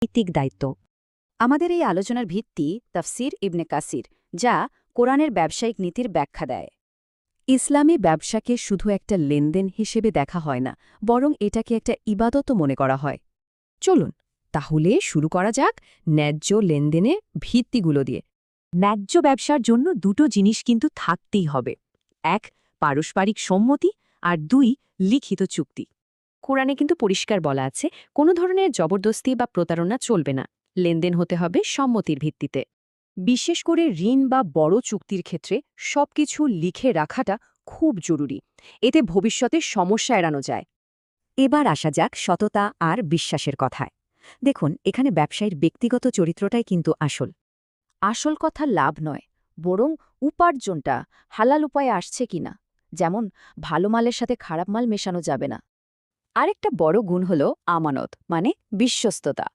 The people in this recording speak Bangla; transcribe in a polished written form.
নৈতিক দায়িত্ব। আমাদের এই আলোচনার ভিত্তি তাফসির ইবনে কাসির, যা কোরআনের ব্যবসায়িক নীতির ব্যাখ্যা দেয়। ইসলামে ব্যবসাকে শুধু একটা লেনদেন হিসেবে দেখা হয় না, বরং এটাকে একটা ইবাদতও মনে করা হয়। চলুন তাহলে শুরু করা যাক ন্যায্য লেনদেনের ভিত্তিগুলো দিয়ে। ন্যায্য ব্যবসার জন্য দুটো জিনিস কিন্তু থাকতেই হবে। এক, পারস্পরিক সম্মতি, আর দুই, লিখিত চুক্তি। কোরআনে কিন্তু পরিষ্কার বলা আছে, কোনো ধরনের জবরদস্তি বা প্রতারণা চলবে না, লেনদেন হতে হবে সম্মতির ভিত্তিতে। বিশেষ করে ঋণ বা বড় চুক্তির ক্ষেত্রে সবকিছু লিখে রাখাটা খুব জরুরি। এতে ভবিষ্যতে সমস্যা এড়ানো যায়। এবার আসা যাক সততা আর বিশ্বাসের কথায়। দেখুন, এখানে ব্যবসায়ীর ব্যক্তিগত চরিত্রটাই কিন্তু আসল। আসল কথা লাভ নয়, বরং উপার্জনটা হালাল উপায়ে আসছে কিনা। যেমন ভালো মালের সাথে খারাপ মাল মেশানো যাবে না। আরেকটা বড় গুণ হল আমানত, মানে বিশ্বস্ততা।